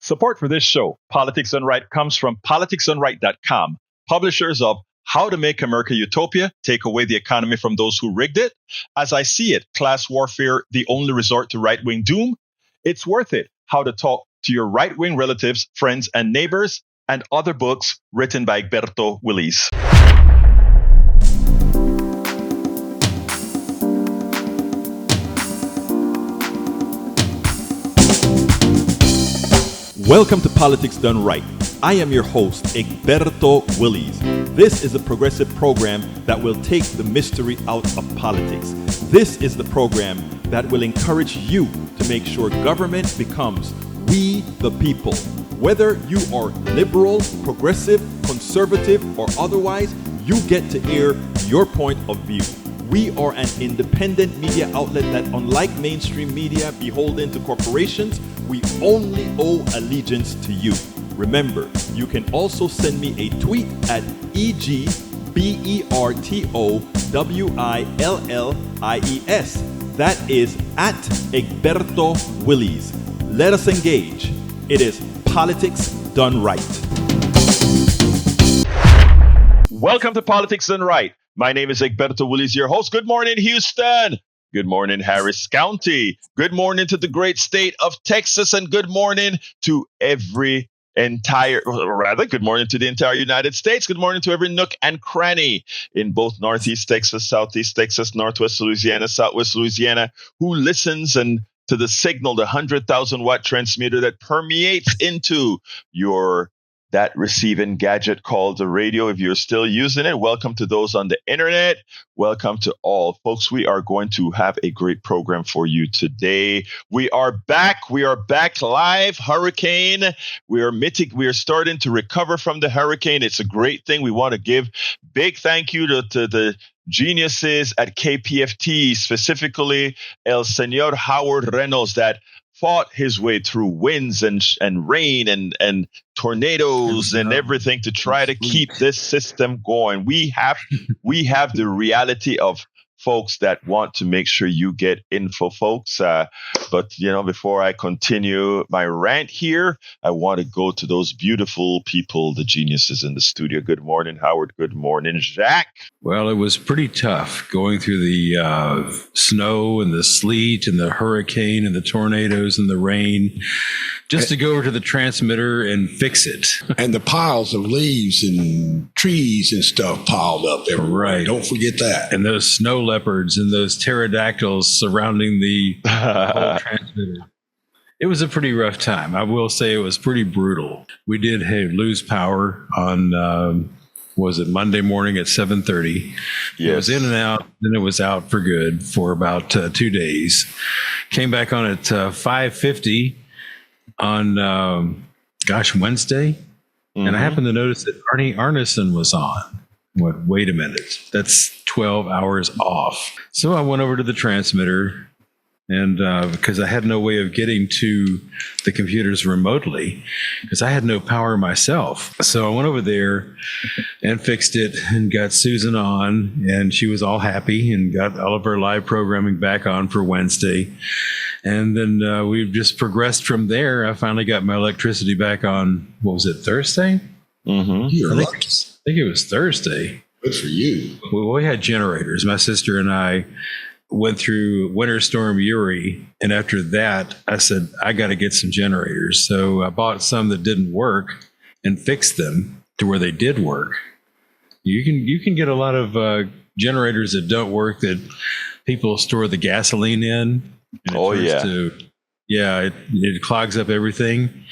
Support for this show, Politics Done Right, comes from politicsdoneright.com, publishers of How to Make America Utopia, Take Away the Economy from Those Who Rigged It, As I See It, Class Warfare, The Only Resort to Right-Wing Doom, It's Worth It, How to Talk to Your Right-Wing Relatives, Friends, and Neighbors, and other books written by Egberto, Willies. Welcome to Politics Done Right. I am your host, Egberto Willies. This is a progressive program that will take the mystery out of politics. This is the program that will encourage you to make sure government becomes we the people. Whether you are liberal, progressive, conservative, or otherwise, you get to air your point of view. We are an independent media outlet that, unlike mainstream media beholden to corporations, we only owe allegiance to you. Remember, you can also send me a tweet at EGBERTOWILLIES. That is at Egberto Willies. Let us engage. It is Politics Done Right. Welcome to Politics Done Right. My name is Egberto Willies, your host. Good morning, Houston. Good morning, Harris County. Good morning to the great state of Texas, and good morning to good morning to the entire United States. Good morning to every nook and cranny in both Northeast Texas, Southeast Texas, Northwest Louisiana, Southwest Louisiana, who listens and to the signal, the 100,000 watt transmitter that permeates into that receiving gadget called the radio. If you're still using it, welcome to those on the internet. Welcome to all. Folks, we are going to have a great program for you today. We are back. We are back live. Hurricane. We are starting to recover from the hurricane. It's a great thing. We want to give big thank you to the geniuses at KPFT, specifically El Señor Howard Reynolds, that fought his way through winds and rain and tornadoes and everything to try to keep this system going. We have the reality of folks that want to make sure you get info, folks. But, before I continue my rant here, I want to go to those beautiful people, the geniuses in the studio. Good morning, Howard. Good morning, Jacques. Well, it was pretty tough going through the snow and the sleet and the hurricane and the tornadoes and the rain, just to go over to the transmitter and fix it. And the piles of leaves and trees and stuff piled up everywhere. Right. Don't forget that. And those snow leopards and those pterodactyls surrounding the whole transmitter. It was a pretty rough time. I will say it was pretty brutal. We did lose power on Monday morning at 7:30. Yes. It was in and out, then it was out for good for about 2 days. Came back on at 5:50 on Wednesday. Mm-hmm. And I happened to notice that Arnie Arneson was on. Wait a minute, that's 12 hours off. So I went over to the transmitter, and because I had no way of getting to the computers remotely, because I had no power myself. So I went over there and fixed it and got Susan on, and she was all happy and got all of her live programming back on for Wednesday. And then we've just progressed from there. I finally got my electricity back on, Thursday? Mm-hmm. I think it was Thursday. Good for you. We had generators. My sister and I went through Winter Storm Uri, and after that, I said, I got to get some generators. So I bought some that didn't work and fixed them to where they did work. You can get a lot of generators that don't work that people store the gasoline in. It clogs up everything.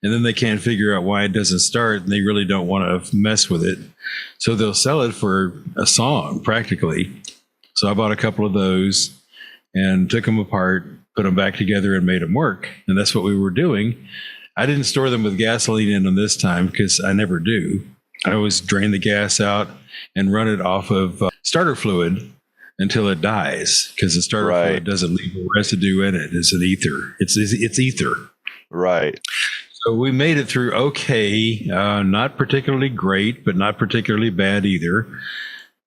And then they can't figure out why it doesn't start, and they really don't want to mess with it. So they'll sell it for a song, practically. So I bought a couple of those and took them apart, put them back together, and made them work. And that's what we were doing. I didn't store them with gasoline in them this time because I never do. I always drain the gas out and run it off of starter fluid until it dies, because the starter fluid doesn't leave a residue in it. It's an ether. It's ether. Right. So we made it through okay, not particularly great, but not particularly bad either.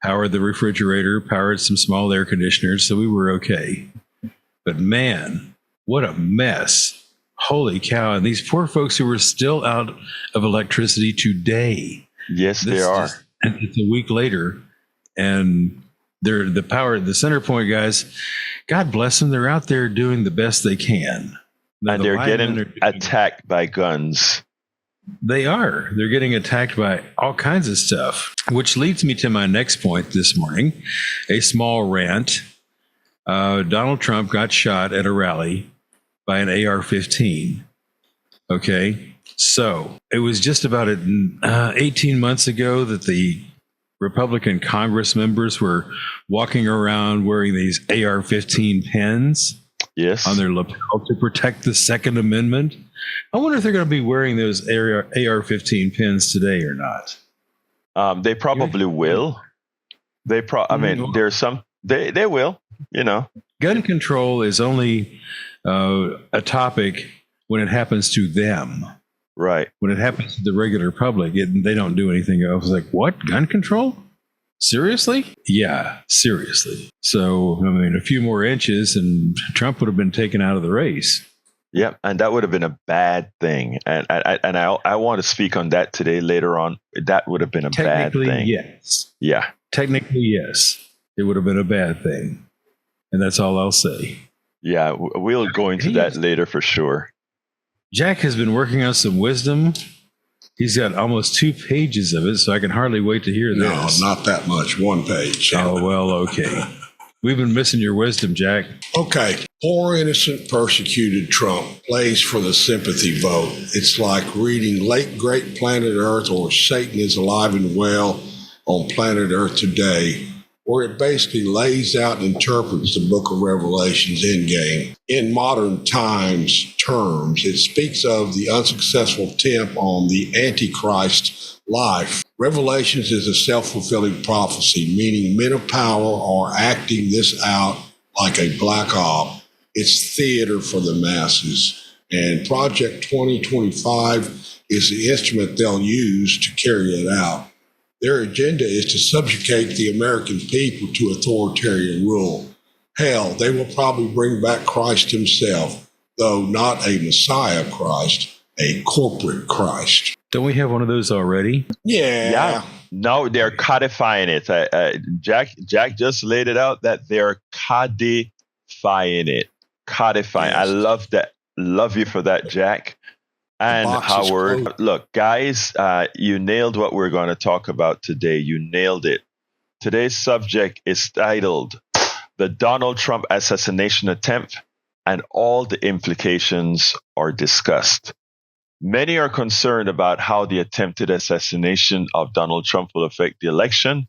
Powered the refrigerator, powered some small air conditioners, so we were okay. But man, what a mess Holy cow. And these poor folks who are still out of electricity today. Yes, they are. It's a week later. And they're the center point guys. God bless them. They're out there doing the best they can. Now, and they're getting attacked by guns. They are. They're getting attacked by all kinds of stuff, which leads me to my next point this morning, a small rant. Donald Trump got shot at a rally by an AR-15. Okay, so it was just about 18 months ago that the Republican Congress members were walking around wearing these AR-15 pens on their lapel to protect the Second Amendment. I wonder if they're going to be wearing those AR-15 pins today or not. They probably will. I mean, there's some. They will. You know, gun control is only a topic when it happens to them. Right. When it happens to the regular public, they don't do anything else. Like, what? Gun control? Seriously? Yeah, seriously. So, I mean, a few more inches and Trump would have been taken out of the race. Yeah, and that would have been a bad thing. And I want to speak on that today later on. That would have been a bad thing. Technically, yes. Yeah. Technically, yes. It would have been a bad thing. And that's all I'll say. Yeah, we'll go into that later for sure. Jack has been working on some wisdom. He's got almost 2 pages of it, so I can hardly wait to hear this. No, not that much. 1 page. Oh, well, okay. We've been missing your wisdom, Jack. Okay. Poor, innocent, persecuted Trump plays for the sympathy vote. It's like reading Late Great Planet Earth or Satan is Alive and Well on Planet Earth Today, where it basically lays out and interprets the book of Revelation's endgame. In modern times terms, it speaks of the unsuccessful attempt on the Antichrist life. Revelations is a self-fulfilling prophecy, meaning men of power are acting this out like a black op. It's theater for the masses. And Project 2025 is the instrument they'll use to carry it out. Their agenda is to subjugate the American people to authoritarian rule. Hell, they will probably bring back Christ himself, though not a Messiah Christ, a corporate Christ. Don't we have one of those already? Yeah. No, they're codifying it. Jack just laid it out that they're codifying it. Codifying. Yes. I love that. Love you for that, Jack. And Howard, look, guys, you nailed what we're going to talk about today. You nailed it. Today's subject is titled The Donald Trump Assassination Attempt, and all the implications are discussed. Many are concerned about how the attempted assassination of Donald Trump will affect the election.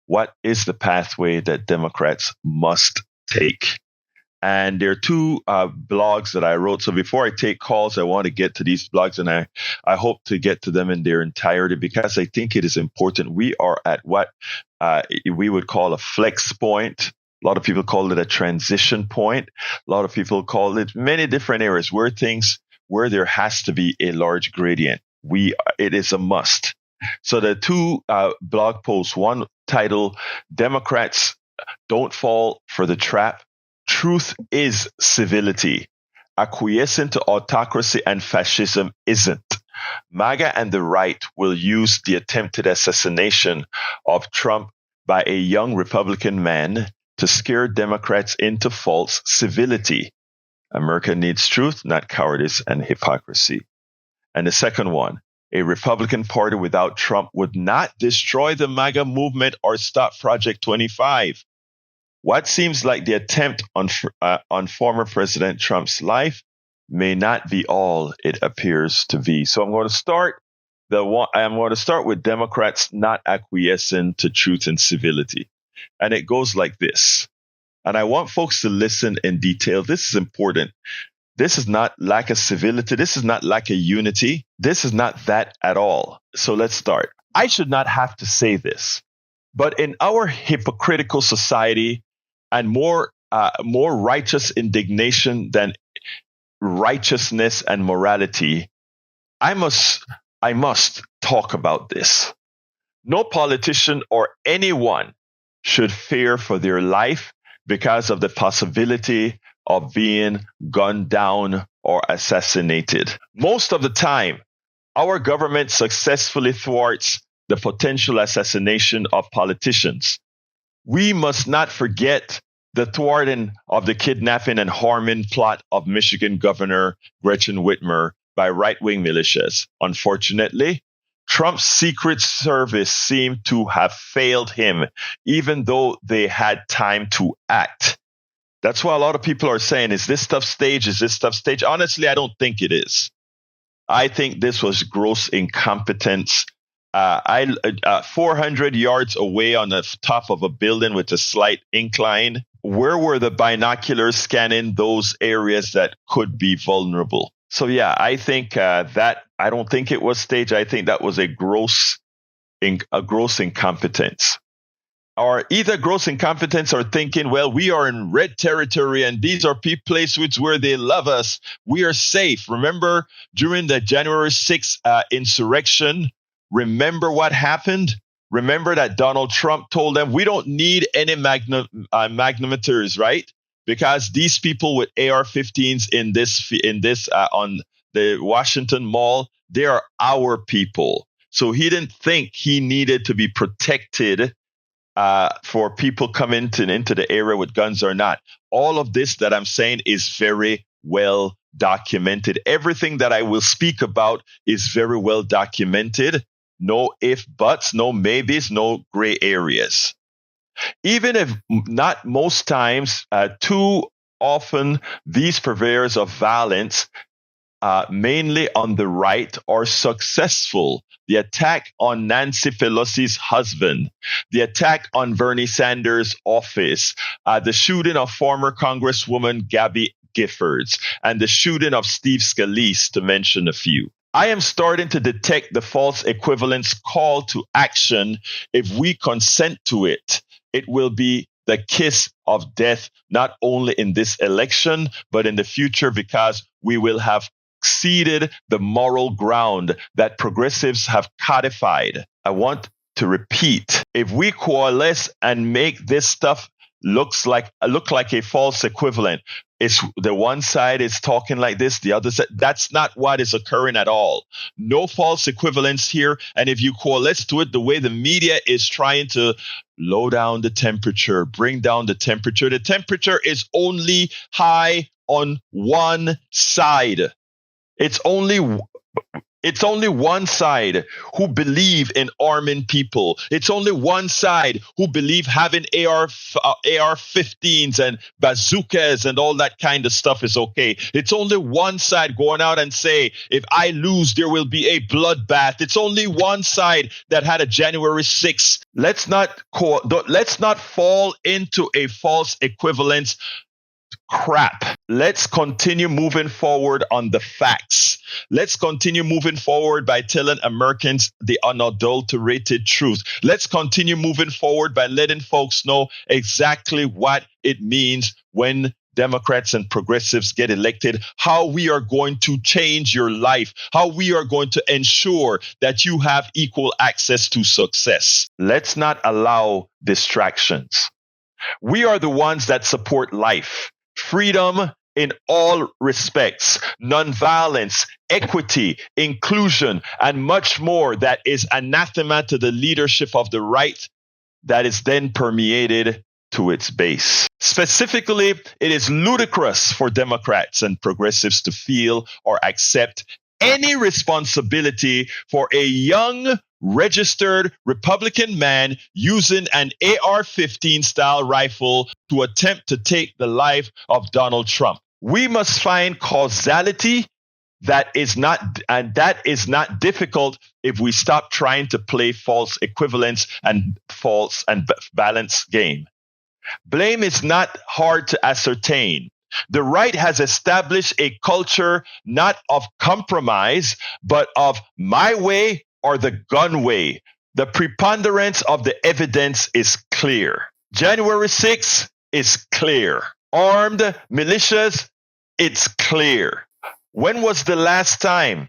What is the pathway that Democrats must take? And there are 2 blogs that I wrote. So before I take calls, I want to get to these blogs, and I hope to get to them in their entirety because I think it is important. We are at what we would call a flex point. A lot of people call it a transition point. A lot of people call it many different areas where there has to be a large gradient. It is a must. So the 2 blog posts, one titled Democrats Don't Fall for the Trap. Truth is civility. Acquiescing to autocracy and fascism isn't. MAGA and the right will use the attempted assassination of Trump by a young Republican man to scare Democrats into false civility. America needs truth, not cowardice and hypocrisy. And the second one, a Republican Party without Trump would not destroy the MAGA movement or stop Project 25. What seems like the attempt on former President Trump's life may not be all it appears to be. So I'm going to start with Democrats not acquiescing to truth and civility. And it goes like this. And I want folks to listen in detail. This is important. This is not lack of civility. This is not lack of unity. This is not that at all. So let's start. I should not have to say this, but in our hypocritical society and more righteous indignation than righteousness and morality, I must talk about this. No politician or anyone should fear for their life because of the possibility of being gunned down or assassinated. Most of the time, our government successfully thwarts the potential assassination of politicians. We must not forget the thwarting of the kidnapping and harming plot of Michigan Governor Gretchen Whitmer by right-wing militias. Unfortunately, Trump's Secret Service seemed to have failed him, even though they had time to act. That's why a lot of people are saying, is this stuff staged? Is this stuff staged? Honestly, I don't think it is. I think this was gross incompetence. 400 yards away on the top of a building with a slight incline, where were the binoculars scanning those areas that could be vulnerable? So yeah, I think that I don't think it was staged. I think that was a gross incompetence, or either gross incompetence or thinking, well, we are in red territory and these are places where they love us. We are safe. Remember during the January 6th insurrection, remember what happened? Remember that Donald Trump told them, we don't need any magnetometers, right? Because these people with AR-15s in this on the Washington Mall, they are our people. So he didn't think he needed to be protected for people coming into the area with guns or not. All of this that I'm saying is very well documented. Everything that I will speak about is very well documented. No if, buts, no maybes, no gray areas. Even if not most times, too often these purveyors of violence, mainly on the right, are successful. The attack on Nancy Pelosi's husband, the attack on Bernie Sanders' office, the shooting of former Congresswoman Gabby Giffords, and the shooting of Steve Scalise, to mention a few. I am starting to detect the false equivalence call to action. If we consent to it, it will be the kiss of death, not only in this election, but in the future, because we will have ceded the moral ground that progressives have codified. I want to repeat, if we coalesce and make this stuff look like a false equivalent, it's the one side is talking like this, the other side. That's not what is occurring at all. No false equivalence here. And if you coalesce to it the way the media is trying to low down the temperature, bring down the temperature is only high on one side. It's only one side who believe in arming people. It's only one side who believe having AR-15s and bazookas and all that kind of stuff is okay. It's only one side going out and say, if I lose, there will be a bloodbath. It's only one side that had a January 6th. Let's not fall into a false equivalence crap. Let's continue moving forward on the facts. Let's continue moving forward by telling Americans the unadulterated truth. Let's continue moving forward by letting folks know exactly what it means when Democrats and progressives get elected, how we are going to change your life, how we are going to ensure that you have equal access to success. Let's not allow distractions. We are the ones that support life, freedom in all respects, nonviolence, equity, inclusion, and much more that is anathema to the leadership of the right that is then permeated to its base. Specifically, it is ludicrous for Democrats and progressives to feel or accept any responsibility for a young, registered Republican man using an AR-15 style rifle to attempt to take the life of Donald Trump. We must find causality that is not difficult if we stop trying to play false equivalence and false and balanced game. Blame is not hard to ascertain. The right has established a culture not of compromise, but of my way or the gun way. The preponderance of the evidence is clear. January 6th is clear. Armed militias, it's clear. When was the last time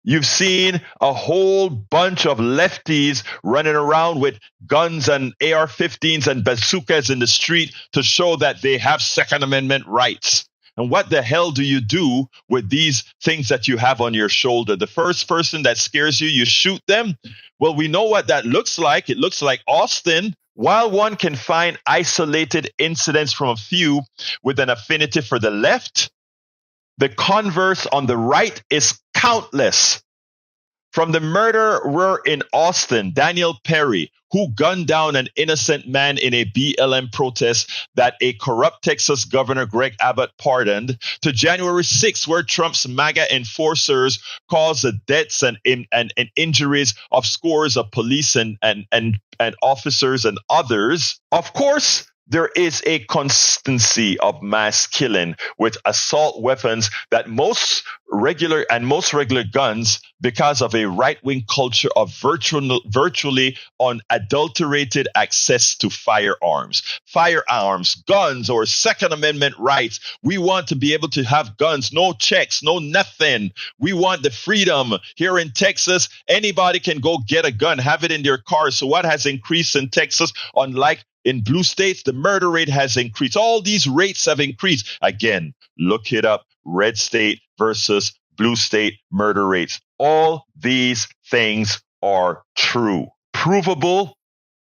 you've seen a whole bunch of lefties running around with guns and AR-15s and bazookas in the street to show that they have Second Amendment rights? And what the hell do you do with these things that you have on your shoulder? The first person that scares you, you shoot them. Well, we know what that looks like. It looks like Austin. While one can find isolated incidents from a few with an affinity for the left, the converse on the right is countless. From the murderer in Austin, Daniel Perry, who gunned down an innocent man in a BLM protest that a corrupt Texas Governor Greg Abbott pardoned, to January 6th, where Trump's MAGA enforcers caused the deaths and injuries of scores of police and officers and others. Of course, there is a constancy of mass killing with assault weapons that most regular guns, because of a right-wing culture of virtually unadulterated access to firearms, guns, or Second Amendment rights. We want to be able to have guns, no checks, no nothing. We want the freedom. Here in Texas, anybody can go get a gun, have it in their car. So what has increased in Texas, unlike in blue states, the murder rate has increased. All these rates have increased. Again, look it up. Red state versus blue state murder rates. All these things are true, provable,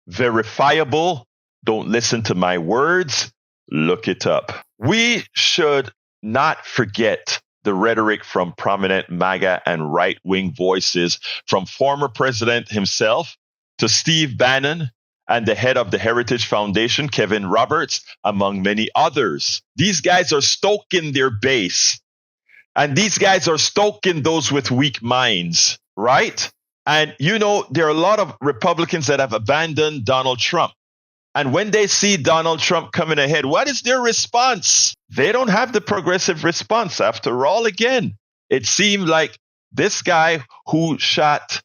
verifiable. Don't listen to my words. Look it up. We should not forget the rhetoric from prominent MAGA and right-wing voices, from former president himself to Steve Bannon and the head of the Heritage Foundation, Kevin Roberts, among many others. These guys are stoking their base. And these guys are stoking those with weak minds, right? And, there are a lot of Republicans that have abandoned Donald Trump. And when they see Donald Trump coming ahead, what is their response? They don't have the progressive response. After all, again, it seemed like this guy who shot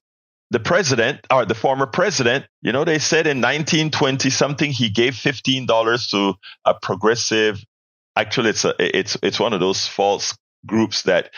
the president, or the former president, they said in 1920 something, he gave $15 to a progressive. Actually, it's one of those false groups that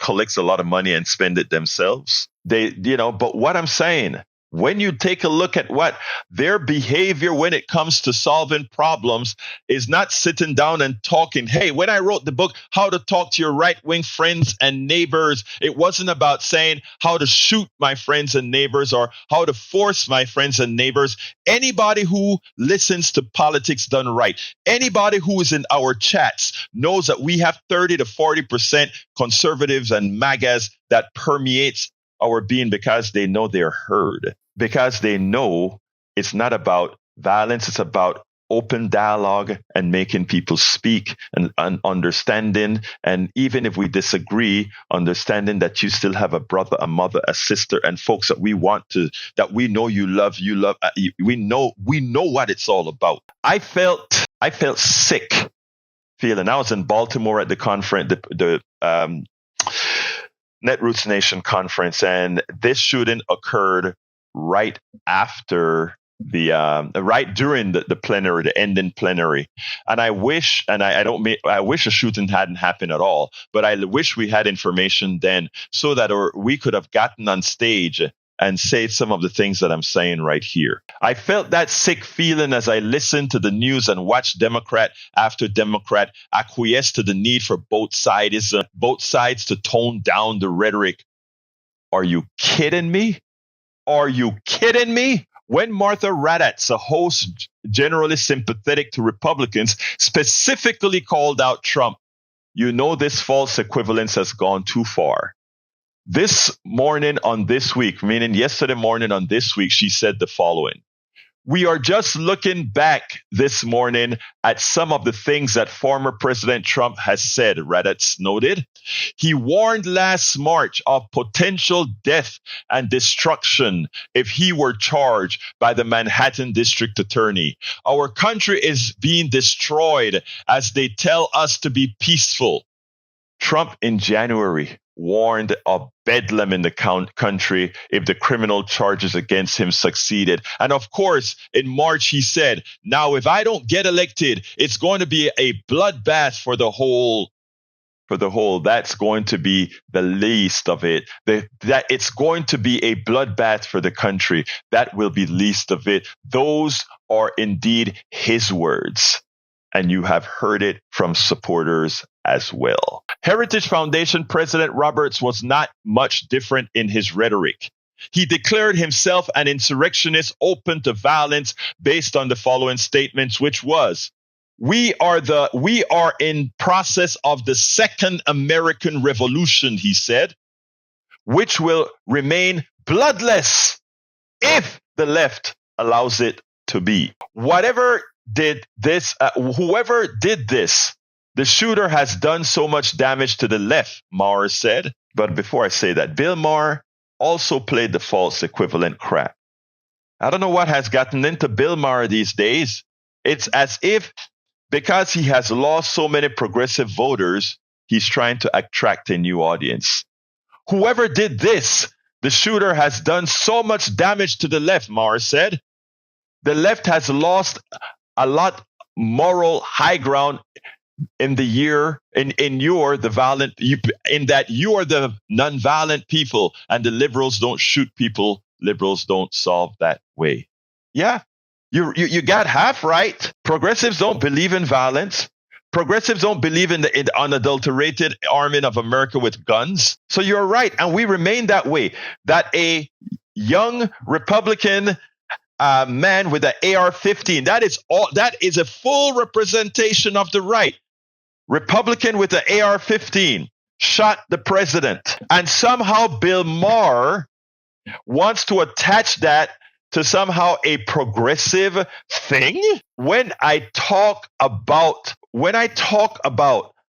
collects a lot of money and spend it themselves. But what I'm saying, when you take a look at what their behavior when it comes to solving problems is not sitting down and talking. Hey, when I wrote the book, How to Talk to Your Right-Wing Friends and Neighbors, it wasn't about saying how to shoot my friends and neighbors or how to force my friends and neighbors. Anybody who listens to politics done right, anybody who is in our chats knows that we have 30 to 40% conservatives and MAGAs that permeates our being, because they know they're heard, because they know it's not about violence, it's about open dialogue and making people speak and understanding. And even if we disagree, understanding that you still have a brother, a mother, a sister, and folks that we know you love, we know what it's all about. I felt sick feeling. I was in Baltimore at the conference, the Netroots Nation conference, and this shooting occurred right after right during the plenary, the ending plenary. And I wish a shooting hadn't happened at all, but I wish we had information then so that we could have gotten on stage and say some of the things that I'm saying right here. I felt that sick feeling as I listened to the news and watched Democrat after Democrat acquiesce to the need for both sides to tone down the rhetoric. Are you kidding me? Are you kidding me? When Martha Raddatz, a host generally sympathetic to Republicans, specifically called out Trump, this false equivalence has gone too far. This morning on This Week, meaning yesterday morning on This Week, she said the following. We are just looking back this morning at some of the things that former President Trump has said, Raddatz noted. He warned last March of potential death and destruction if he were charged by the Manhattan District Attorney. Our country is being destroyed as they tell us to be peaceful. Trump in January warned of bedlam in the country if the criminal charges against him succeeded. And of course, in March, he said, now, if I don't get elected, it's going to be a bloodbath for the whole. That's going to be the least of it. That it's going to be a bloodbath for the country. That will be least of it. Those are indeed his words. and you have heard it from supporters as well. Heritage Foundation President Roberts was not much different in his rhetoric. He declared himself an insurrectionist open to violence based on the following statements, which was, we are in process of the second American Revolution, he said, which will remain bloodless if the left allows it to be. Whoever did this, the shooter has done so much damage to the left, Maher said. But before I say that, Bill Maher also played the false equivalent crap. I don't know what has gotten into Bill Maher these days. It's as if because he has lost so many progressive voters, he's trying to attract a new audience. Whoever did this, the shooter has done so much damage to the left, Maher said. The left has lost a lot moral high ground in that you are the nonviolent people, and the liberals don't shoot people. Liberals don't solve that way. Yeah, you got half right. Progressives don't believe in violence. Progressives don't believe in the unadulterated arming of America with guns. So you're right, and we remain that way. That a young Republican man with an AR-15, that is a full representation of the right. Republican with an AR-15 shot the president, and somehow Bill Maher wants to attach that to somehow a progressive thing. When I talk about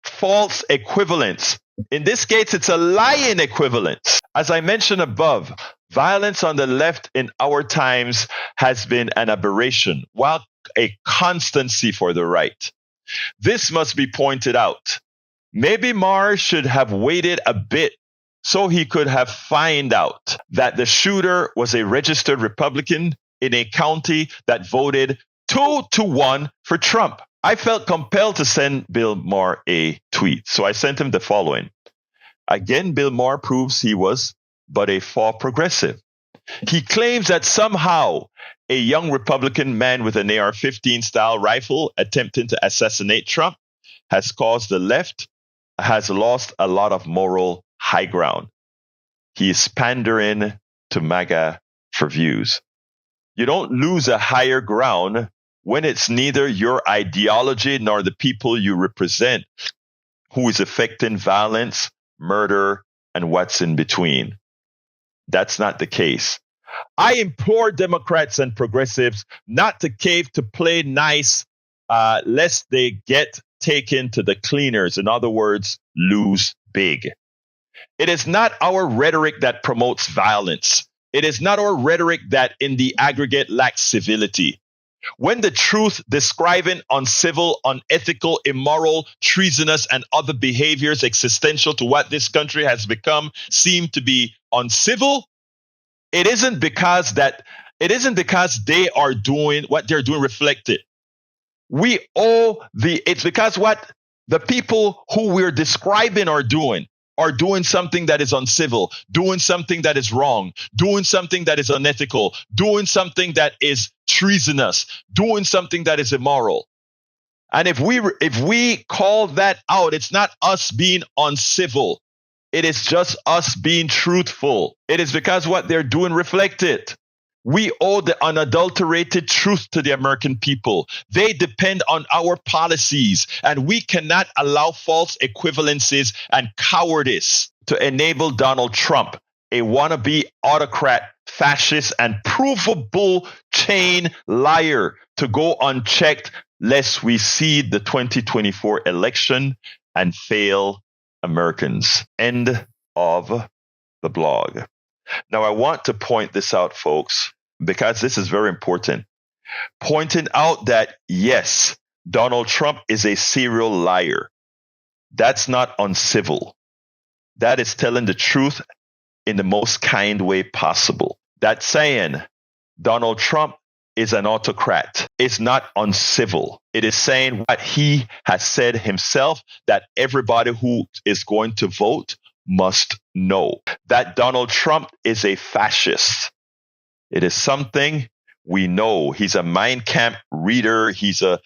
false equivalence, in this case, it's a lying equivalence. As I mentioned above, violence on the left in our times has been an aberration, while a constancy for the right. This must be pointed out. Maybe Maher should have waited a bit so he could have found out that the shooter was a registered Republican in a county that voted 2-1 for Trump. I felt compelled to send Bill Maher a tweet, so I sent him the following. Again, Bill Maher proves he was but a faux progressive. He claims that somehow a young Republican man with an AR-15 style rifle attempting to assassinate Trump has caused the left has lost a lot of moral high ground. He is pandering to MAGA for views. You don't lose a higher ground when it's neither your ideology nor the people you represent who is affecting violence, murder, and what's in between. That's not the case. I implore Democrats and progressives not to cave to play nice lest they get taken to the cleaners. In other words, lose big. It is not our rhetoric that promotes violence. It is not our rhetoric that in the aggregate lacks civility. When the truth describing uncivil, unethical, immoral, treasonous, and other behaviors existential to what this country has become seem to be uncivil, it isn't because they are doing what they're doing reflected. It's because what the people who we're describing are doing something that is uncivil, doing something that is wrong, doing something that is unethical, doing something that is treasonous, doing something that is immoral. And if we call that out, it's not us being uncivil. It is just us being truthful. It is because what they're doing reflect it. We owe the unadulterated truth to the American people. They depend on our policies, and we cannot allow false equivalencies and cowardice to enable Donald Trump, a wannabe autocrat, fascist, and provable chain liar, to go unchecked, lest we cede the 2024 election and fail Americans. End of the blog. Now, I want to point this out, folks, because this is very important. Pointing out that, yes, Donald Trump is a serial liar. That's not uncivil. That is telling the truth in the most kind way possible. That saying Donald Trump is an autocrat is not uncivil. It is saying what he has said himself, that everybody who is going to vote must know, that Donald Trump is a fascist. It is something we know. He's a Mein Kampf reader. He's a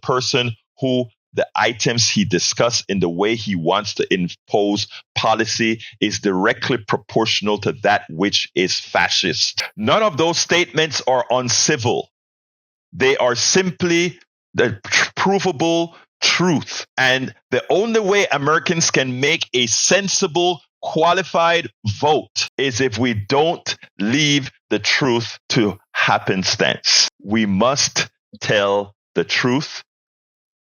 person who the items he discussed in the way he wants to impose policy is directly proportional to that which is fascist. None of those statements are uncivil. They are simply the provable truth. And the only way Americans can make a sensible, qualified vote is if we don't leave the truth to happenstance. We must tell the truth,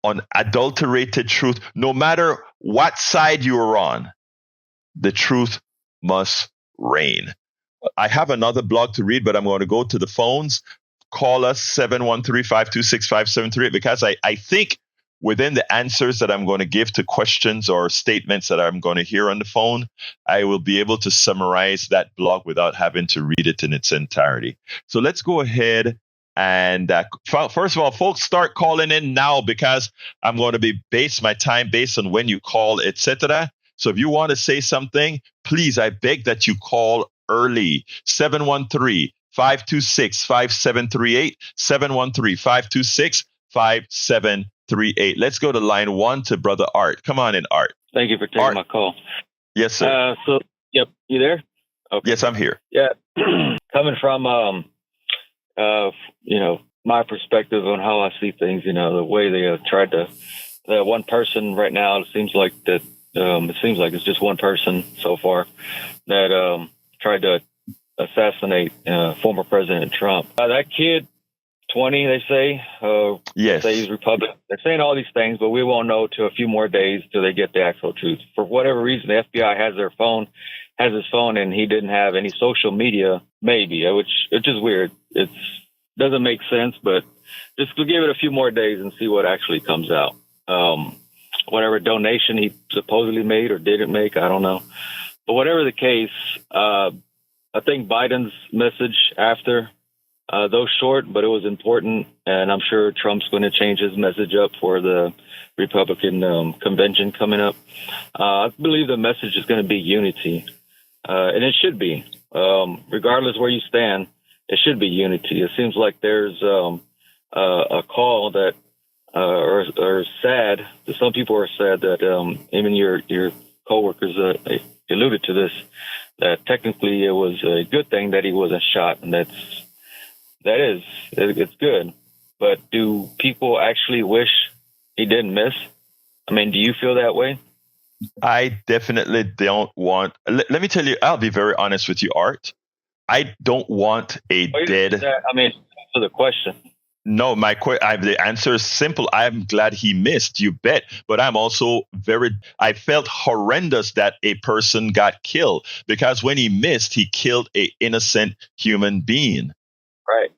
unadulterated truth, no matter what side you're on. The truth must reign. I have another blog to read, but I'm going to go to the phones. Call us 713-526-5738 because I think within the answers that I'm going to give to questions or statements that I'm going to hear on the phone, I will be able to summarize that blog without having to read it in its entirety. So let's go ahead and first of all, folks, start calling in now because I'm going to be my time based on when you call, etc. So if you want to say something, please, I beg that you call early. 713-526-5738, 713-526-5738. Let's go to line 1 to Brother Art. Come on in, Art. Thank you for taking my call. Yes, sir. Yep, you there? Okay. Yes, I'm here. Yeah, coming from my perspective on how I see things, the way they tried to, one person right now, it seems like it's just one person so far that tried to assassinate former President Trump. That kid, 20, they say. Yes. Say he's Republican. They're saying all these things, but we won't know till a few more days till they get the actual truth. For whatever reason, the FBI has his phone, and he didn't have any social media, maybe, which is weird. It doesn't make sense, but just to give it a few more days and see what actually comes out. Whatever donation he supposedly made or didn't make, I don't know. But whatever the case, I think Biden's message after, though short, but it was important, and I'm sure Trump's going to change his message up for the Republican convention coming up. I believe the message is going to be unity, and it should be. Regardless where you stand, it should be unity. It seems like there's a call that, or sad, some people are sad that even your coworkers alluded to this, that technically it was a good thing that he wasn't shot, and it's good. But do people actually wish he didn't miss? I mean, do you feel that way? I definitely don't want. Let me tell you, I'll be very honest with you, Art. I don't want a dead. For the question. No, the answer is simple. I'm glad he missed, you bet. But I'm also I felt horrendous that a person got killed because when he missed, he killed an innocent human being. Right.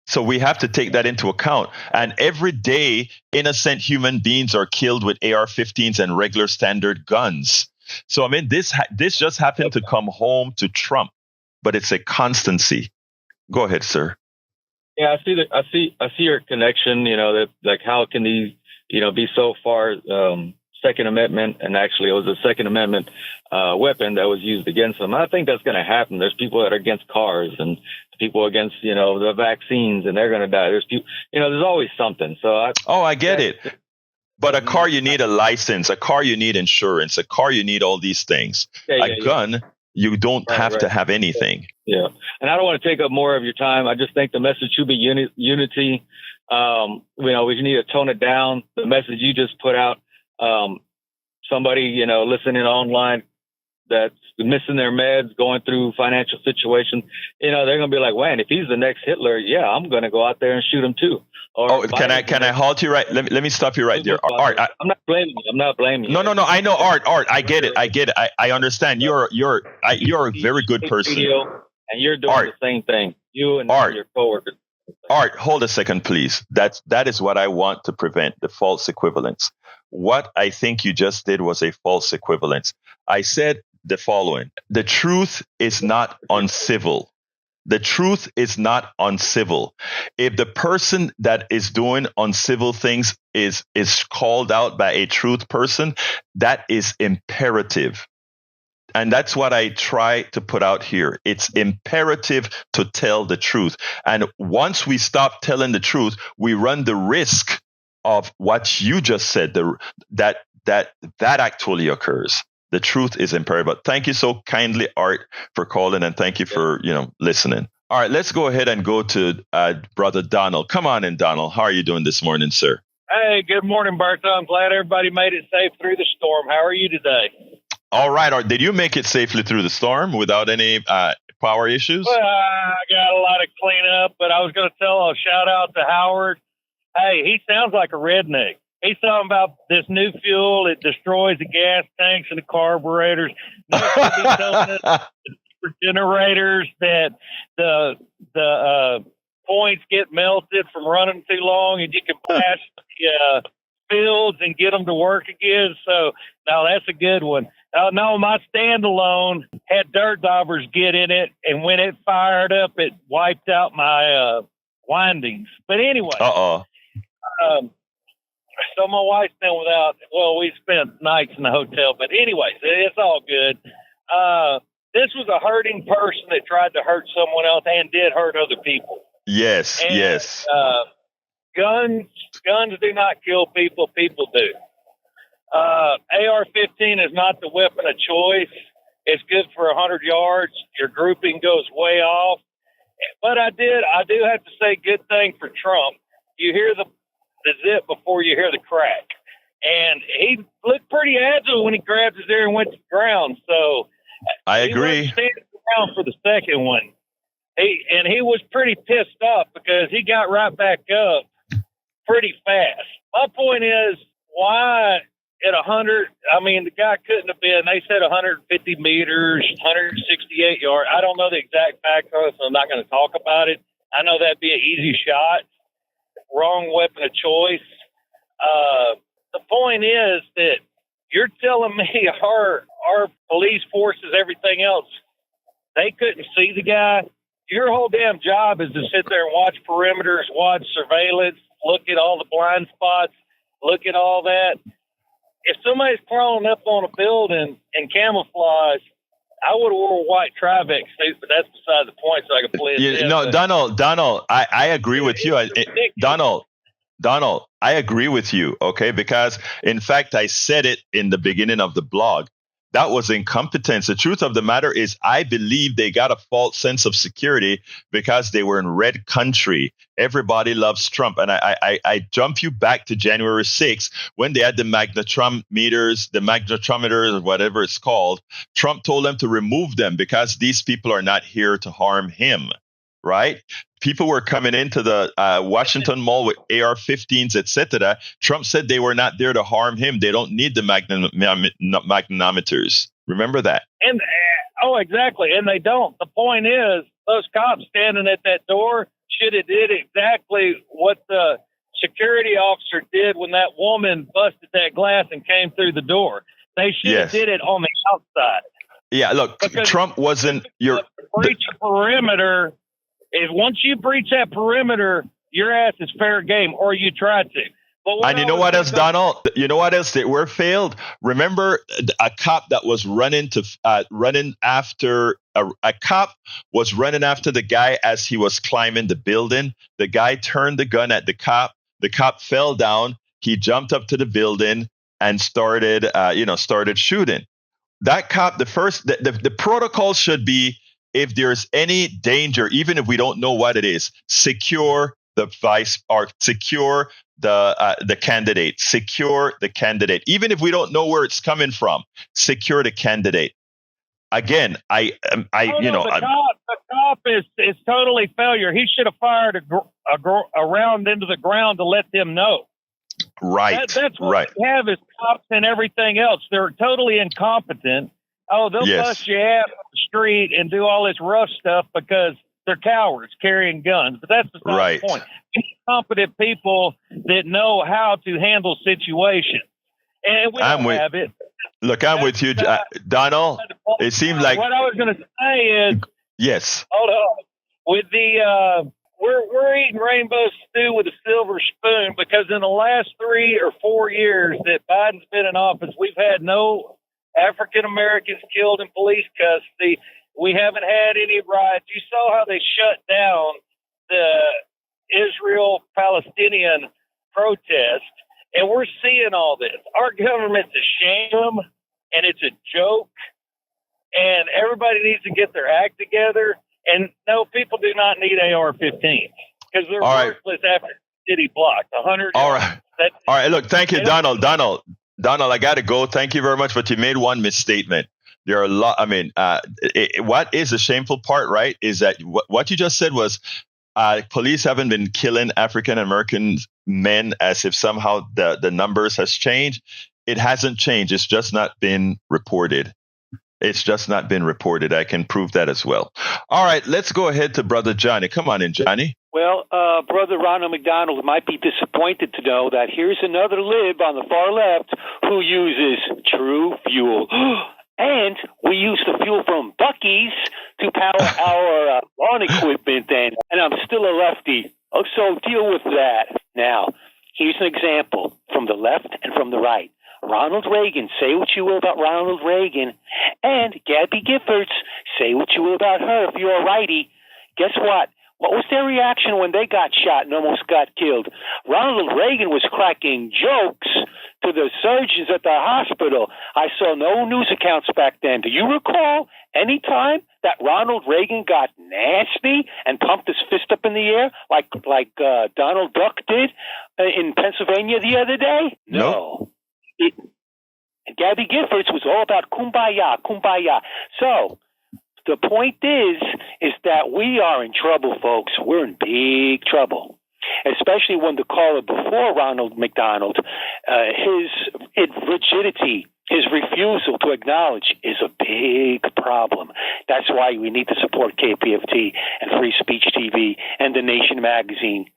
So we have to take that into account. And every day, innocent human beings are killed with AR-15s and regular standard guns. So, this just happened to come home to Trump, but it's a constancy. Go ahead, sir. Yeah, I see your connection. That like how can these be so far Second Amendment, and actually it was a Second Amendment weapon that was used against them. I think that's going to happen. There's people that are against cars and people against the vaccines, and they're going to die. There's people, there's always something. So I get it. But a car, you need a license. A car, you need insurance. A car, you need all these things. A gun, you don't have to have anything. Yeah. And I don't want to take up more of your time. I just think the message should be unity. We need to tone it down. The message you just put out, somebody, listening online that's missing their meds, going through financial situations, they're going to be like, man, if he's the next Hitler, yeah, I'm going to go out there and shoot him too. Can I halt you right? Let me stop you right there. Art, I'm not blaming you. No. I know, Art. I get it. I understand. You're a very good person. And you're doing the same thing. You and your coworkers. Art, hold a second, please. That is what I want to prevent, the false equivalence. What I think you just did was a false equivalence. I said the following: the truth is not uncivil. The truth is not uncivil. If the person that is doing uncivil things is called out by a truth person, that is imperative. And that's what I try to put out here. It's imperative to tell the truth. And once we stop telling the truth, we run the risk of what you just said, that actually occurs. The truth is imperative. But thank you so kindly, Art, for calling, and thank you for listening. All right, let's go ahead and go to Brother Donald. Come on in, Donald. How are you doing this morning, sir? Hey, good morning, Bertha. I'm glad everybody made it safe through the storm. How are you today? All right. Art, did you make it safely through the storm without any power issues? Well, I got a lot of cleanup, but I was going to tell a shout out to Howard. Hey, he sounds like a redneck. He's talking about this new fuel. It destroys the gas tanks and the carburetors. Next, he'll be telling us for generators that the points get melted from running too long, and you can blast the fields and get them to work again. So, no, that's a good one. No, my standalone had dirt daubers get in it, and when it fired up, it wiped out my windings. But anyway, so my wife's been without. Well, we spent nights in the hotel, but anyways, it's all good. This was a hurting person that tried to hurt someone else and did hurt other people. Yes, and, yes. Guns do not kill people. People do. AR-15 is not the weapon of choice. It's good for 100 yards. Your grouping goes way off. But I do have to say good thing for Trump. You hear the zip before you hear the crack. And he looked pretty agile when he grabbed his ear and went to the ground. So I agree. He wasn't standing around for the second one. He was pretty pissed off because he got right back up pretty fast. My point is, why at 100, I mean, the guy couldn't have been, they said 150 meters, 168 yards. I don't know the exact facts on it, so I'm not going to talk about it. I know that'd be an easy shot. Wrong weapon of choice. The point is that you're telling me our police forces, everything else, they couldn't see the guy. Your whole damn job is to sit there and watch perimeters, watch surveillance, look at all the blind spots, look at all that. If somebody's crawling up on a building in camouflage, I would have wore a white Tribex suit, but that's beside the point, so I could play it. No, Donald, I agree with you. Donald, I agree with you, okay? Because, in fact, I said it in the beginning of the blog. That was incompetence. The truth of the matter is, I believe they got a false sense of security because they were in red country. Everybody loves Trump. And I jump you back to January 6th when they had the magnetometers, or whatever it's called. Trump told them to remove them because these people are not here to harm him, right? People were coming into the Washington Mall with AR-15s, etc. Trump said they were not there to harm him. They don't need the magnetometers. Remember that? And exactly. And they don't. The point is, those cops standing at that door should have did exactly what the security officer did when that woman busted that glass and came through the door. They should have did it on the outside. Yeah, look, because Trump wasn't your breach a perimeter. If once you breach that perimeter, your ass is fair game, or you try to. And you know what else, Donald? You know what else? They were failed. Remember a cop that was running after the guy as he was climbing the building. The guy turned the gun at the cop. The cop fell down. He jumped up to the building and started shooting. That cop, the protocol should be, if there's any danger, even if we don't know what it is, secure the secure the candidate, secure the candidate. Even if we don't know where it's coming from, secure the candidate. Again, the cop is totally failure. He should have fired a round into the ground to let them know. Right. That's what we have is cops and everything else. They're totally incompetent. Oh, they'll bust your ass on the street and do all this rough stuff because they're cowards carrying guns. But that's beside the point. We need competent people that know how to handle situations. And we don't have it. Look, I'm with you, Donald. It seems like what I was going to say is, yes. Hold on. With the we're eating rainbow stew with a silver spoon because in the last 3 or 4 years that Biden's been in office, we've had no African Americans killed in police custody. We haven't had any riots. You saw how they shut down the Israel-Palestinian protest, and we're seeing all this. Our government's a sham, and it's a joke, and everybody needs to get their act together. And no, people do not need AR-15s because they're worthless after city block. 100. All right. All right. Look, thank you, Donald. Donald, I got to go. Thank you very much. But you made one misstatement. There are a lot. I mean, what is the shameful part, right, is that what you just said was police haven't been killing African American men as if somehow the numbers has changed. It hasn't changed. It's just not been reported. It's just not been reported. I can prove that as well. All right, let's go ahead to Brother Johnny. Come on in, Johnny. Well, Brother Ronald McDonald might be disappointed to know that here's another lib on the far left who uses true fuel. And we use the fuel from Buc-ee's to power our lawn equipment, and I'm still a lefty. So deal with that. Now, here's an example from the left and from the right. Ronald Reagan, say what you will about Ronald Reagan, and Gabby Giffords, say what you will about her if you're a righty. Guess what? What was their reaction when they got shot and almost got killed? Ronald Reagan was cracking jokes to the surgeons at the hospital. I saw no news accounts back then. Do you recall any time that Ronald Reagan got nasty and pumped his fist up in the air like Donald Duck did in Pennsylvania the other day? No. Gabby Giffords was all about kumbaya, kumbaya. So the point is that we are in trouble, folks. We're in big trouble, especially when the caller before Ronald McDonald, his rigidity, his refusal to acknowledge is a big problem. That's why we need to support KPFT and Free Speech TV and The Nation magazine.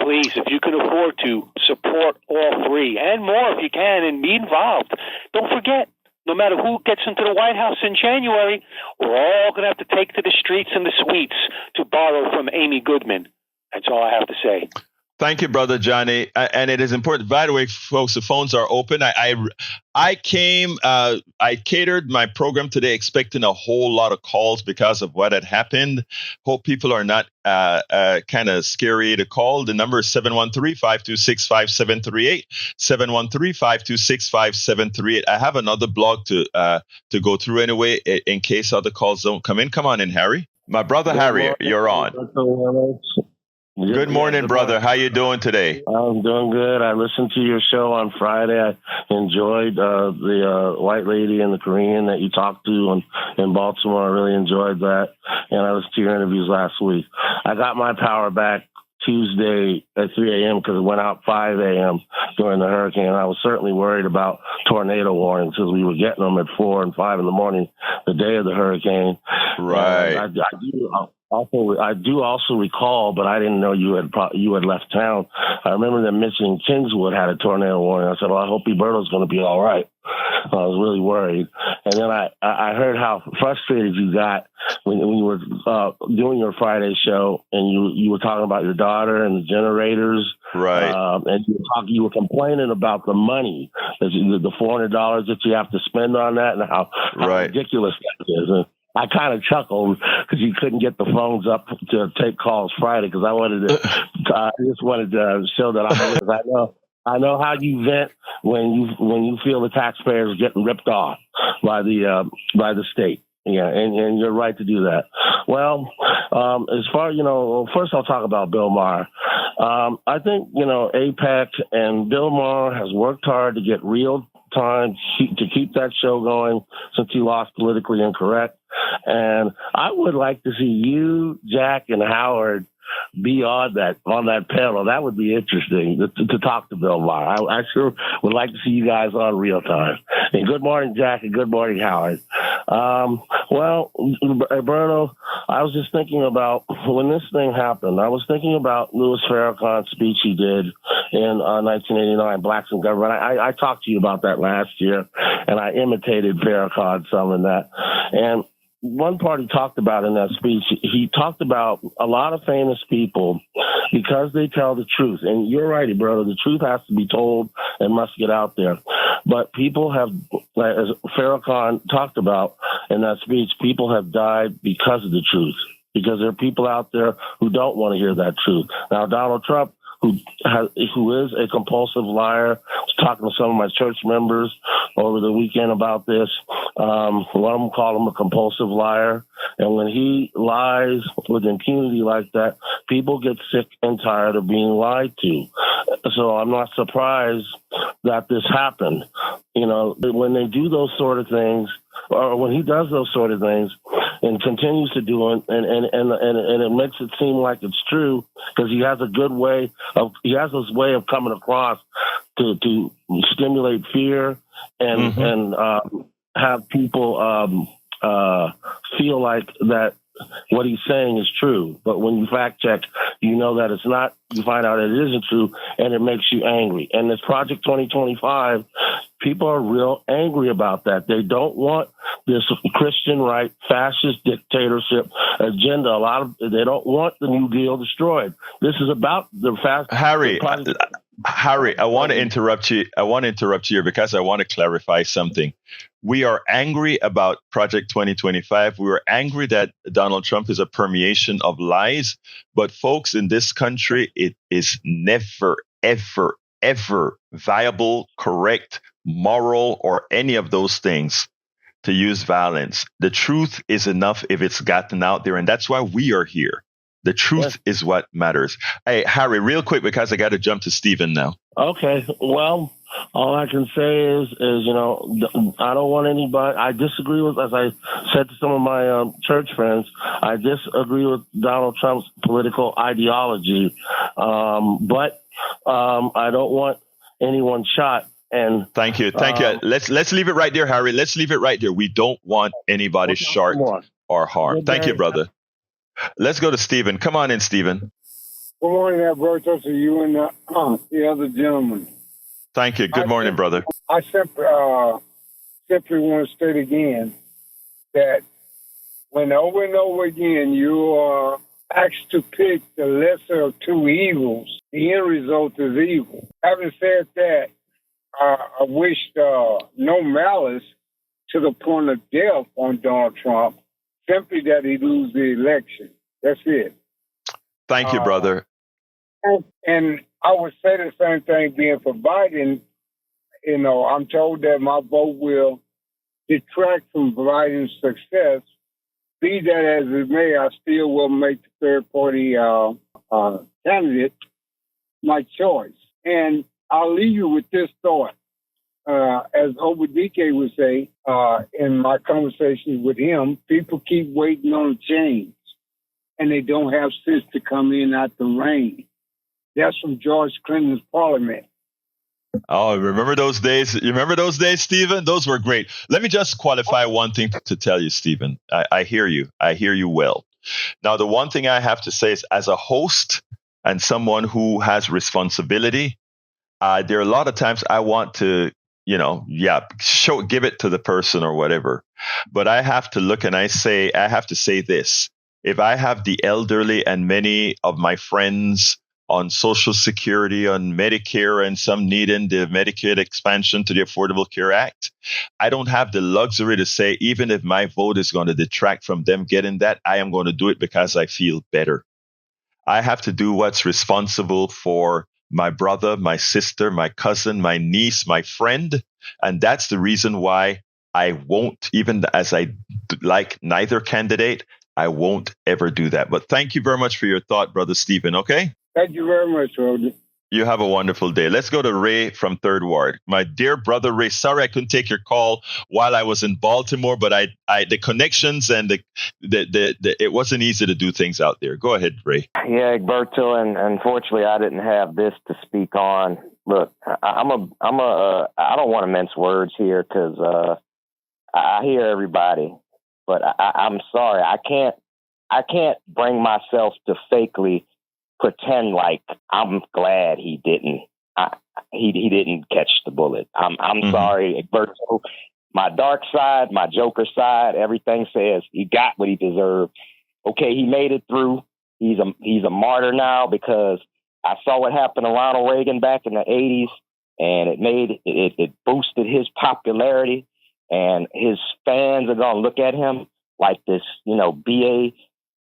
Please, if you can afford to, support all three and more if you can and be involved. Don't forget, no matter who gets into the White House in January, we're all going to have to take to the streets and the suites to borrow from Amy Goodman. That's all I have to say. Thank you, Brother Johnny. And it is important. By the way, folks, the phones are open. I catered my program today expecting a whole lot of calls because of what had happened. Hope people are not kind of scary to call. The number is 713-526-5738, 713-526-5738. I have another blog to go through anyway in case other calls don't come in. Come on in, Harry. My brother Harry, you're on. Good morning, brother. How you doing today? I'm doing good. I listened to your show on Friday. I enjoyed the white lady and the Korean that you talked to in Baltimore. I really enjoyed that. And I listened to your interviews last week. I got my power back Tuesday at 3 a.m. because it went out 5 a.m. during the hurricane. I was certainly worried about tornado warnings because we were getting them at 4 and 5 in the morning the day of the hurricane. Right. I do also recall, but I didn't know you had left town. I remember them mentioning Kingswood had a tornado warning. I said, well, I hope Egberto's going to be all right. I was really worried. And then I heard how frustrated you got when you were doing your Friday show and you were talking about your daughter and the generators. Right. And you were complaining about the money, the $400 that you have to spend on that and how ridiculous that is. And I kind of chuckled because you couldn't get the phones up to take calls Friday because I just wanted to show that I know how you vent when you feel the taxpayers getting ripped off by the state. Yeah, and you're right to do that. Well, as far, first I'll talk about Bill Maher. I think, APEC and Bill Maher has worked hard to get real time to keep that show going since he lost Politically Incorrect. And I would like to see you, Jack, and Howard be on that panel. That would be interesting to talk to Bill Maher. I sure would like to see you guys on real time. And good morning, Jack, and good morning, Howard. Well, Egberto, I was just thinking about when this thing happened. I was thinking about Louis Farrakhan's speech he did in 1989, Blacks in Government. I talked to you about that last year, and I imitated Farrakhan some in that. And one part he talked about in that speech, he talked about a lot of famous people because they tell the truth. And you're right, brother, the truth has to be told and must get out there. But people have, as Farrakhan talked about in that speech, people have died because of the truth, because there are people out there who don't want to hear that truth. Now, Donald Trump who is a compulsive liar. I was talking to some of my church members over the weekend about this. One of them called him a compulsive liar. And when he lies with impunity like that, people get sick and tired of being lied to. So I'm not surprised that this happened. You know, when they do those sort of things, or when he does those sort of things and continues to do it, and it makes it seem like it's true, because he has this way of coming across to stimulate fear and have people feel like that what he's saying is true. But when you fact check, you know that it's not. You find out it isn't true, and it makes you angry. And this Project 2025, people are real angry about that. They don't want this Christian right fascist dictatorship agenda. They don't want the New Deal destroyed. This is about the fast. Harry, I want to interrupt you. I want to interrupt you here because I want to clarify something. We are angry about Project 2025. We are angry that Donald Trump is a permeation of lies. But folks, in this country, it is never, ever, ever viable, correct, moral, or any of those things to use violence. The truth is enough if it's gotten out there. And that's why we are here. The truth is what matters. Hey, Harry, real quick, because I got to jump to Stephen now. Okay. Well, all I can say is, you know, I don't want anybody. I disagree with, as I said to some of my church friends, I disagree with Donald Trump's political ideology. But I don't want anyone shot. And thank you. Let's leave it right there, Harry. Let's leave it right there. We don't want anybody shot or harmed. Thank you, brother. Let's go to Stephen. Come on in, Stephen. Good morning, Egberto, to you and the other gentleman. Thank you. Good morning, brother. I simply want to state again that when over and over again you are asked to pick the lesser of two evils, the end result is evil. Having said that, I wish no malice to the point of death on Donald Trump, simply that he lose the election. That's it. Thank you, brother. And I would say the same thing being for Biden. You know, I'm told that my vote will detract from Biden's success. Be that as it may, I still will make the third-party candidate my choice. And I'll leave you with this thought. As Obadike would say, in my conversations with him, people keep waiting on a change, and they don't have sense to come in out the rain. That's from George Clinton's Parliament. Oh, remember those days? You remember those days, Stephen? Those were great. Let me just qualify one thing to tell you, Stephen. I hear you. I hear you well. Now, the one thing I have to say is, as a host and someone who has responsibility, there are a lot of times I want to, give it to the person or whatever. But I have to look and I have to say this. If I have the elderly and many of my friends on Social Security, on Medicare, and some needing the Medicaid expansion to the Affordable Care Act, I don't have the luxury to say, even if my vote is going to detract from them getting that, I am going to do it because I feel better. I have to do what's responsible for my brother, my sister, my cousin, my niece, my friend. And that's the reason why I won't, even as I like neither candidate, I won't ever do that. But thank you very much for your thought, Brother Stephen, okay? Thank you very much, Roger. You have a wonderful day. Let's go to Ray from Third Ward. My dear brother Ray, sorry I couldn't take your call while I was in Baltimore, but the connections and it wasn't easy to do things out there. Go ahead, Ray. Yeah, Egberto, and unfortunately I didn't have this to speak on. Look, I don't want to mince words here because I hear everybody, but I'm sorry, I can't bring myself to fakely pretend like I'm glad he didn't. He didn't catch the bullet. I'm sorry, Egberto. My dark side, my Joker side, everything says he got what he deserved. Okay, he made it through. He's a martyr now because I saw what happened to Ronald Reagan back in the 80s, and it boosted his popularity, and his fans are gonna look at him like this, BA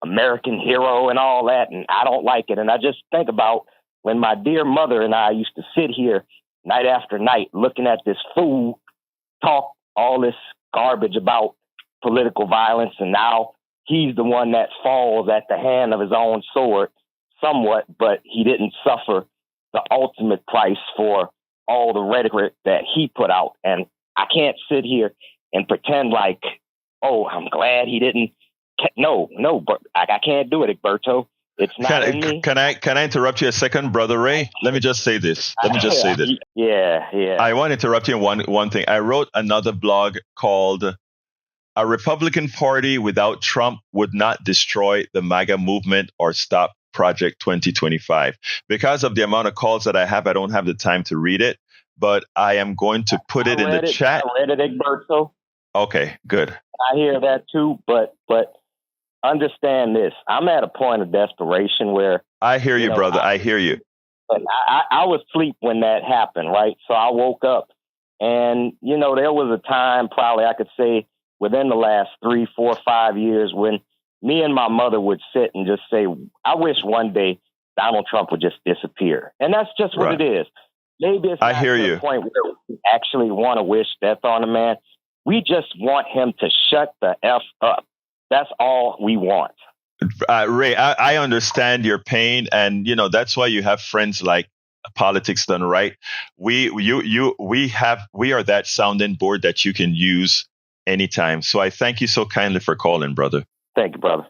American hero and all that, and I don't like it. And I just think about when my dear mother and I used to sit here night after night looking at this fool talk all this garbage about political violence, and now he's the one that falls at the hand of his own sword somewhat, but he didn't suffer the ultimate price for all the rhetoric that he put out. And I can't sit here and pretend like, oh, I'm glad he didn't. No, but I can't do it, Egberto. It's not in me. Can I interrupt you a second, Brother Ray? Let me just say this. Yeah. I want to interrupt you in one thing. I wrote another blog called "A Republican Party Without Trump Would Not Destroy the MAGA Movement or Stop Project 2025." Because of the amount of calls that I have, I don't have the time to read it, but I am going to put it in the chat. I read it, Egberto. Okay, good. I hear that too, but understand this. I'm at a point of desperation where I hear you, brother. I hear you. But I was asleep when that happened, right? So I woke up, and there was a time, probably I could say within the last 3, 4, 5 years, when me and my mother would sit and just say, I wish one day Donald Trump would just disappear. And that's just what it is. Maybe it's not to the point where we actually want to wish death on a man. We just want him to shut the F up. That's all we want. Ray, I understand your pain, and that's why you have friends like Politics Done Right. We are that sounding board that you can use anytime. So I thank you so kindly for calling, brother. Thank you, brother.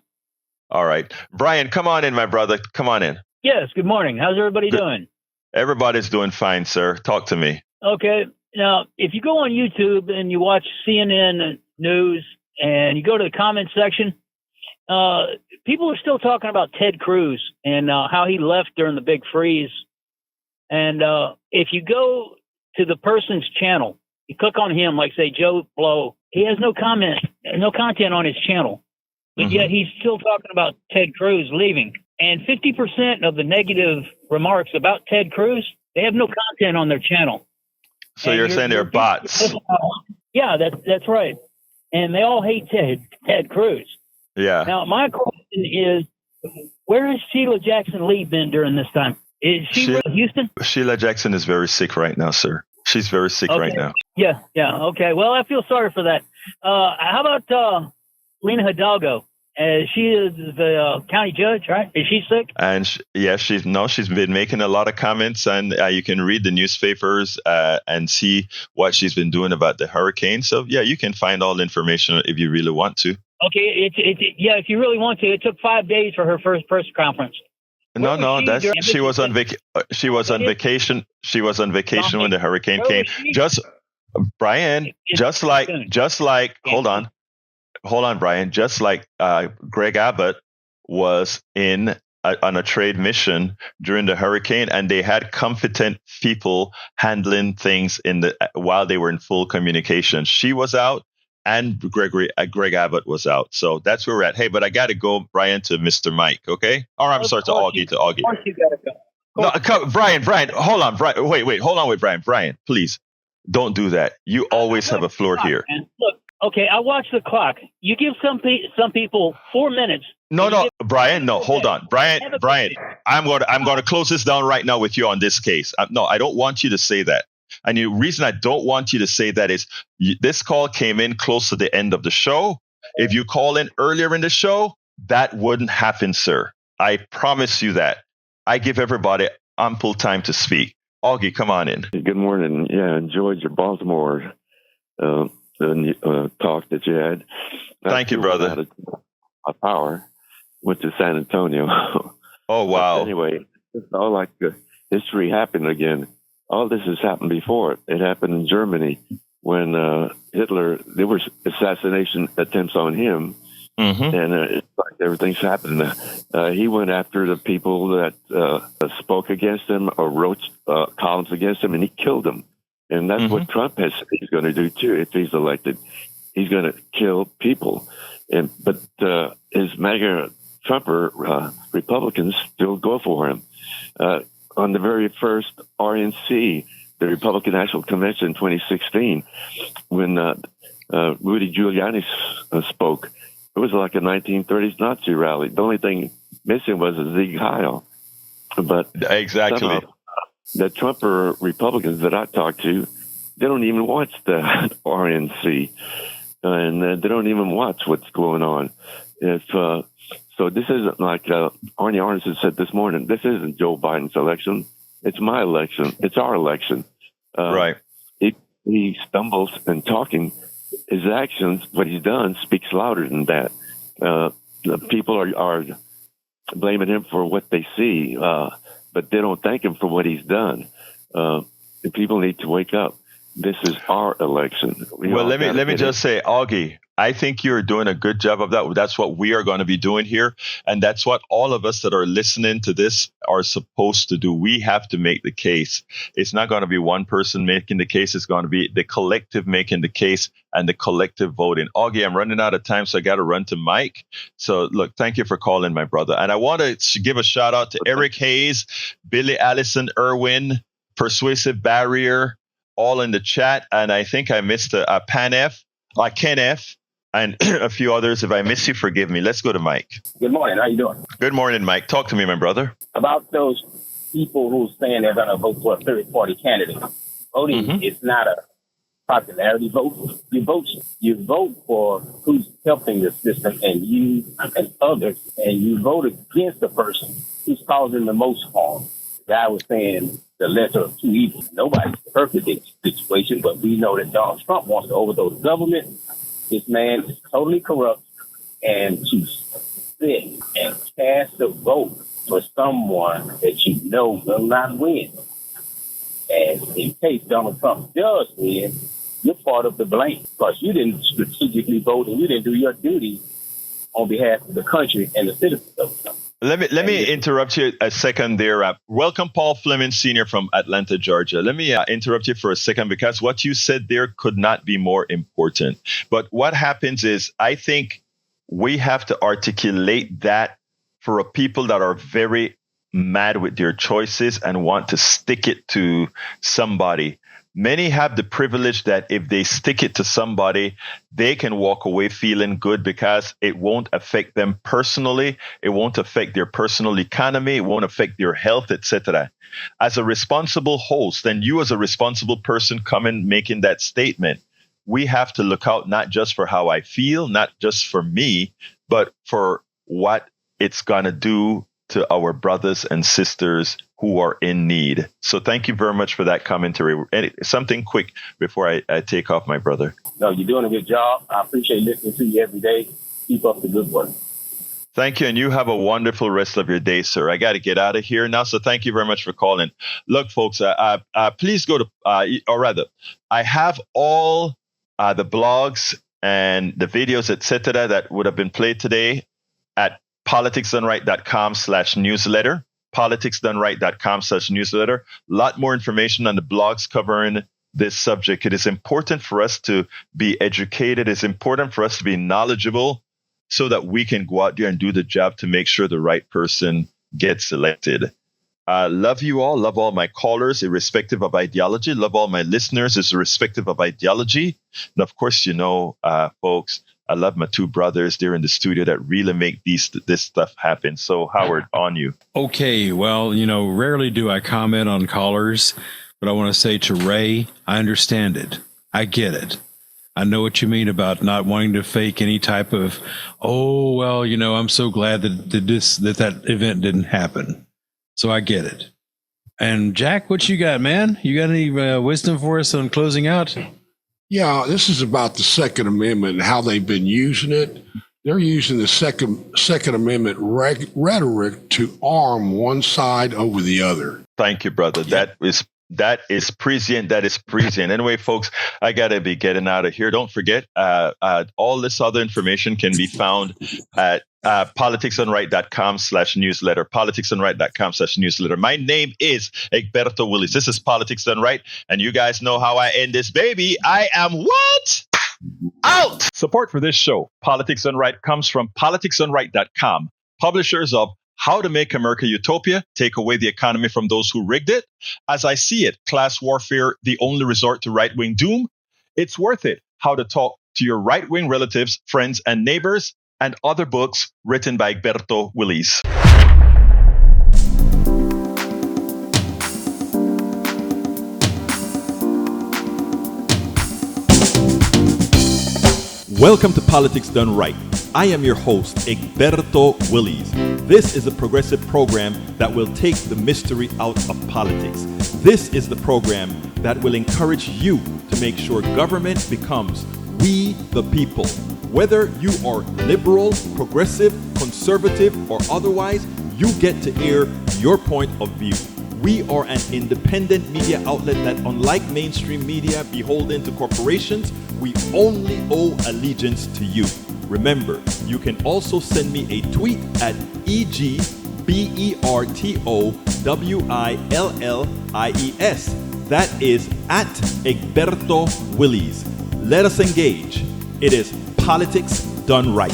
All right, Brian, come on in, my brother. Come on in. Yes. Good morning. How's everybody doing? Everybody's doing fine, sir. Talk to me. Okay. Now, if you go on YouTube and you watch CNN News and you go to the comment section, people are still talking about Ted Cruz and how he left during the big freeze. And if you go to the person's channel, you click on him, like say Joe Blow, he has no content on his channel, but yet he's still talking about Ted Cruz leaving. And 50% of the negative remarks about Ted Cruz, they have no content on their channel. So you're saying they're bots? Yeah, that's right. And they all hate Ted Cruz. Yeah. Now, my question is, where has Sheila Jackson Lee been during this time? Is she in Houston? Sheila Jackson is very sick right now, sir. She's very sick right now. Yeah. Okay. Well, I feel sorry for that. How about Lena Hidalgo? She is the county judge, right? Is she sick? And she's been making a lot of comments, and you can read the newspapers and see what she's been doing about the hurricane. So yeah, you can find all the information if you really want to. Okay, if you really want to, it took 5 days for her first press conference. She was on vacation. She was on vacation when the hurricane came. Brian, hold on, Brian. Just like Greg Abbott was on a trade mission during the hurricane, and they had competent people handling things while they were in full communication. She was out, and Greg Abbott was out. So that's where we're at. Hey, but I got to go, Brian, to Mr. Mike, okay? Or I'm sorry, to Augie. Of course you got to go. No, Brian, hold on. Brian, wait, hold on with Brian. Brian, please, don't do that. You always have a floor here. Look, okay, I watch the clock. You give some people 4 minutes. No, Brian, no, hold on. Brian, I'm going to close this down right now with you on this case. No, I don't want you to say that. And the reason I don't want you to say that is this call came in close to the end of the show. If you call in earlier in the show, that wouldn't happen, sir. I promise you that. I give everybody ample time to speak. Augie, come on in. Good morning. Yeah, enjoyed your Baltimore talk that you had. Thank you, brother. Power went to San Antonio. Oh, wow. But anyway, it's all like history happened again. All this has happened before. It happened in Germany when Hitler, there were assassination attempts on him. And it's like everything's happened. He went after the people that spoke against him or wrote columns against him, and he killed them. And that's what Trump has said he's going to do, too, if he's elected. He's going to kill people. But his MAGA Trumper Republicans still go for him. On the very first RNC, the Republican National Convention in 2016, when Rudy Giuliani spoke, it was like a 1930s Nazi rally. The only thing missing was a Sieg Heil. But exactly, somehow, the Trump or Republicans that I talk to, they don't even watch the RNC, and they don't even watch what's going on. So this isn't like Arnie Arnesen said this morning. This isn't Joe Biden's election. It's my election. It's our election. Right. He stumbles in talking. His actions, what he's done, speaks louder than that. The people are blaming him for what they see, but they don't thank him for what he's done. The people need to wake up. This is our election. Well, let me just say, Augie, I think you're doing a good job of that. That's what we are going to be doing here. And that's what all of us that are listening to this are supposed to do. We have to make the case. It's not going to be one person making the case. It's going to be the collective making the case and the collective voting. Augie, I'm running out of time, so I got to run to Mike. So look, thank you for calling, my brother. And I want to give a shout out to Eric Hayes, Billy Allison, Irwin, Persuasive Barrier, all in the chat. And I think I missed Ken F, and a few others. If I miss you, forgive me. Let's go to Mike. Good morning. How you doing? Good morning, Mike. Talk to me, my brother. About those people who saying they're going to vote for a third-party candidate. Voting is not a popularity vote. You vote for who's helping the system, and you and others, and you vote against the person who's causing the most harm. The guy was saying the lesser of two evils. Nobody's perfect in this situation, but we know that Donald Trump wants to overthrow the government. This man is totally corrupt, and to sit and cast a vote for someone that you know will not win. And in case Donald Trump does win, you're part of the blame because you didn't strategically vote and you didn't do your duty on behalf of the country and the citizens of the country. Let me interrupt you a second there. Welcome, Paul Fleming Sr. from Atlanta, Georgia. Let me interrupt you for a second because what you said there could not be more important. But what happens is I think we have to articulate that for people that are very mad with their choices and want to stick it to somebody. Many have the privilege that if they stick it to somebody, they can walk away feeling good because it won't affect them personally. It won't affect their personal economy. It won't affect their health, etc. As a responsible host, and you as a responsible person coming making that statement, we have to look out not just for how I feel, not just for me, but for what it's going to do to our brothers and sisters who are in need. So thank you very much for that commentary. And something quick before I take off, my brother. No, you're doing a good job. I appreciate listening to you every day. Keep up the good work. Thank you. And you have a wonderful rest of your day, sir. I got to get out of here now. So thank you very much for calling. Look, folks, please go to, or rather, I have all the blogs and the videos, etc., that would have been played today at politicsdoneright.com/newsletter. politicsdoneright.com/newsletter. A lot more information on the blogs covering this subject. It is important for us to be educated. It's important for us to be knowledgeable so that we can go out there and do the job to make sure the right person gets elected. Love you all. Love all my callers, irrespective of ideology. Love all my listeners, irrespective of ideology. And of course, folks, I love my two brothers. They're in the studio that really make this stuff happen. So, Howard, on you. Okay. Well, rarely do I comment on callers, but I want to say to Ray, I understand it. I get it. I know what you mean about not wanting to fake any type of, I'm so glad that event didn't happen. So I get it. And Jack, what you got, man? You got any wisdom for us on closing out? Yeah, this is about the Second Amendment and how they've been using it. They're using the Second Amendment rhetoric to arm one side over the other. Thank you, brother. Yeah. That is prescient. That is prescient. Anyway, folks, I got to be getting out of here. Don't forget, all this other information can be found at politicsdoneright.com/newsletter. politicsdoneright.com/newsletter. My name is Egberto Willies. This is Politics Done Right. And you guys know how I end this, baby. I am what? Out! Support for this show, Politics Done Right, comes from politicsdoneright.com, publishers of How to Make America Utopia, Take Away the Economy from Those Who Rigged It. As I See It, Class Warfare, The Only Resort to Right-Wing Doom. It's Worth It, How to Talk to Your Right-Wing Relatives, Friends, and Neighbors, and other books written by Egberto Willies. Welcome to Politics Done Right. I am your host, Egberto Willies. This is a progressive program that will take the mystery out of politics. This is the program that will encourage you to make sure government becomes we the people. Whether you are liberal, progressive, conservative, or otherwise, you get to air your point of view. We are an independent media outlet that, unlike mainstream media beholden to corporations, we only owe allegiance to you. Remember, you can also send me a tweet at EGBERTOWILLIES. That is at Egberto Willies. Let us engage. It is Politics Done Right.